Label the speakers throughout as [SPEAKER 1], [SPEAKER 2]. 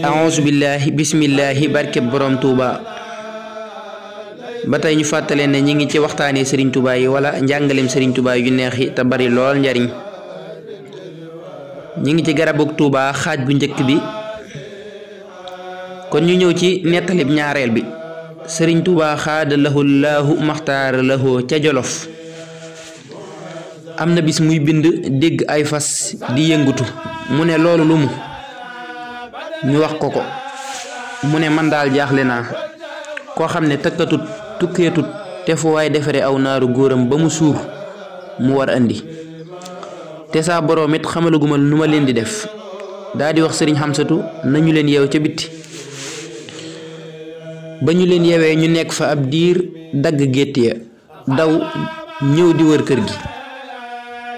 [SPEAKER 1] a'uuzu billahi bismillahi barkeb borom Touba ba tey ñu fàttale ne ñi ngi ci waxtaanee Serigne Touba yi wala njàngaleem Serigne Touba yu neex yi te bari lool njariñ ñi ngi ci garabug Touba xaaj bu njëkk bi kon ñu ñëw ci nettalib ñaareel bi Serigne Touba xaada lahu laahu maxtaara lahu ca Jolof am na bis muy bind dégg ay fas di yëngutu mu ne loolu lu mu ñu wax ko mu ne man daal jaaxle naa koo xam ne tëkkatut tukkeetut te fu waay defare aw naaru góoram ba mu suur mu war andi te saa boroom it xamalaguma nu ma leen di def daa di wax sëriñ Xamsatu nañu leen yeew ca bitti ba ñu leen yeewee ñu nekk fa ab diir dagg gétt ya daw ñëw di wër kër gi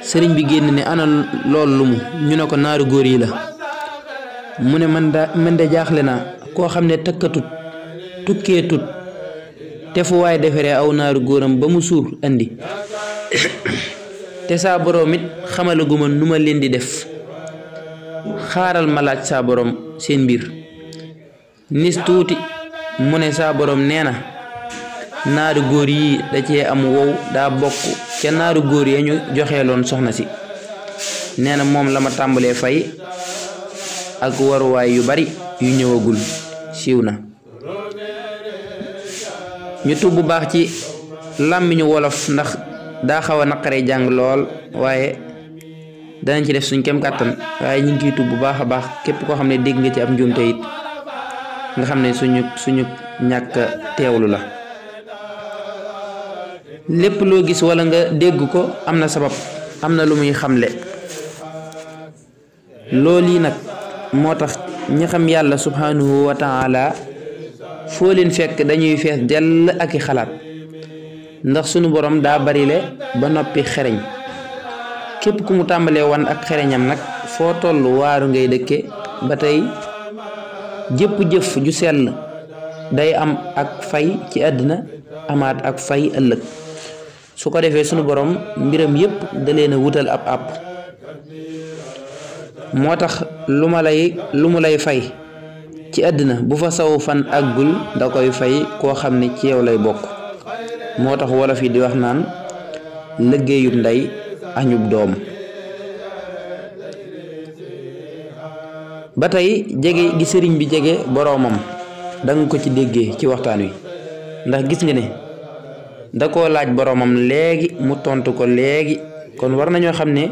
[SPEAKER 1] sëriñ bi génn ne ana loolu lu mu ñu ne ko naaru góor yi la mu ne man de jaaxle naa koo xam ne tëkkatut tukkeetut te fu waay defaree aw naaru góoram ba mu suur andi te saa boroom it xamalaguma nu ma leen di def xaaral ma laaj saa boroom seen mbir nis tuuti mu ne saa boroom nee na naaru góor yi da cee am wow daa bokk ca naaru góor ya ñu joxeeloon soxna si nee na moom la ma tàmbalee fay ak waruwaay yu bari yu ñëwagul siiw na ñu tub bu baax ci làmmiñu wolof ndax daa xaw a naqaree jàng lool waaye danañ ci def suñ kem kàttan waaye ñu ngi ciy tub bu baax a baax képp koo xam ne dégg nga ci ab njuumte it nga xam ne suñu ñàkk teewlu la lépp loo gis wala nga dégg ko am na sabab am na lu muy xamle loolu yi nag moo tax ñi xam yàlla subhanahu wa taala foo leen fekk dañuy fees dell ak i xalaat ndax sunu borom daa bari le ba noppi xereñ képp ku mu tàmbalee wan ak xereñam nag foo tollu waaru ngay dëkke ba tey jëpp jëf ju sell day am ak fay ci àddina amaat ak fay ëllëg su ko defee sunu borom mbiram yépp da leen a wutal ab àpp moo tax lu mu lay fay ci àddina bu fa saw fan àggul da koy fay koo xam ne ci yow lay bokk moo tax wolof yi di wax naan liggéeyub ndey añub doom ba tey jege gi sëriñ bi jege boroomam danga ko ci déggee ci waxtaan wi ndax gis nga ne da koo laaj boroomam léegi mu tontu ko léegi kon war nañoo xam ne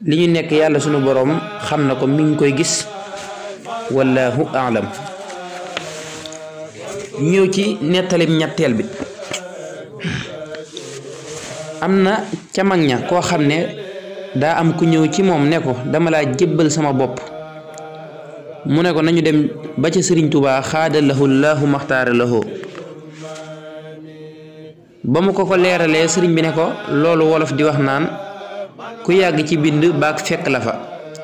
[SPEAKER 1] li ñu nekk yàlla sunu boroom xam na ko mi ngi koy gis wallahu aalam ñëw ci nettalim ñetteel bi am na ca mag ña koo xam ne daa am ku ñëw ci moom ne ko dama laa jébbal sama bopp mu ne ko nañu dem ba ca Sëriñ Tuubaa xaada lahu laahu maxtaara lahu ba mu ko leeralee sëriñ bi ne ko loolu wolof di wax naan ku yàgg ci bind baag fekk la fa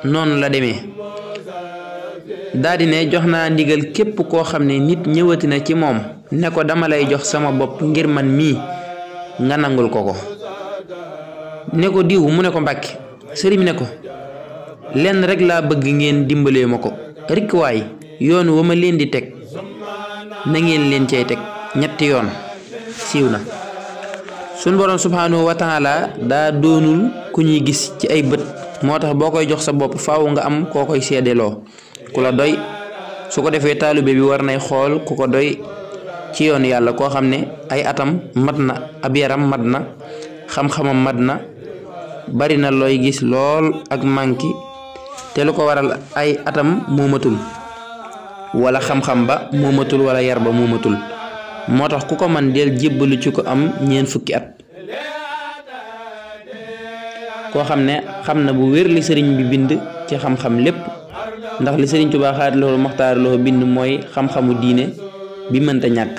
[SPEAKER 1] noonu la demee daldi ne jox naa ndigal képp koo xam ne nit ñëwati na ci moom ne ko dama lay jox sama bopp ngir man mii nga nangul ko ne ko diw mu ne ko Mbàkke sëriñ bi ne ko lenn rek laa bëgg ngeen dimbalee ma ko rikk waay yoon wa ma leen di teg na ngeen leen cay teg ñetti yoon siiw na sunu borom subhanahu wa taala daa doonul ku ñuy gis ci ay bët moo tax boo koy jox sa bopp faaw nga am koo koy seedeloo ku la doy su ko defee taalibe bi war nay xool ku ko doy ci yoon yàlla koo xam ne ay atam mat na ab yaram mat na xam-xamam mat na bari na looy gis lool ak manki te lu ko waral ay atam moo matul wala xam-xam ba moo matul wala yar ba moo matul moo tax ku ko man del jébbalu ci ko am ñeent fukki at koo xam ne xam na bu wér li sëriñ bi bind ci xam-xam lépp ndax li sëriñ Tuubaa xaadi loolu maxtaar loo bind mooy xam-xamu diine bi mënta ñàkk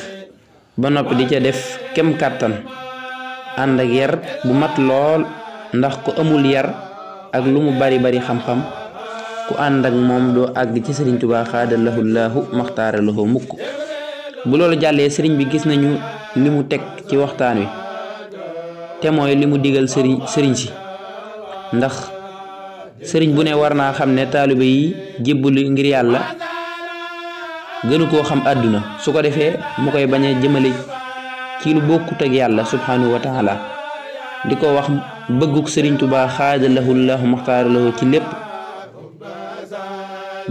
[SPEAKER 1] ba noppi di ca def kem kàttan ànd ak yar bu mat lool ndax ko amul yar ak lu mu bari bari xam-xam ku ànd ak moom doo àgg ci sëriñ Tuubaa xaadallahu laahu maxtaara lahu mukk. bu loolu jàllee sëriñ bi gis nañu li mu teg ci waxtaan wi te mooy li mu digal sëriñ si, ndax sëriñ bu ne war naa xam ne taalibe yi jébbalu ngir yàlla gënu koo xam àdduna, su ko defee mu koy bañ a jëmale ci lu bokkut ak yàlla subhanahu wa taala, di ko wax bëgguk sëriñ Tuubaa xaadalahu laahu maxtaara lahu ci lépp,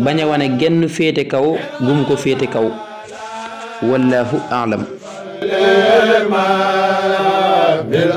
[SPEAKER 1] bañ a wane genn féete kaw gum ko féete kaw. wallahu a'lam. bil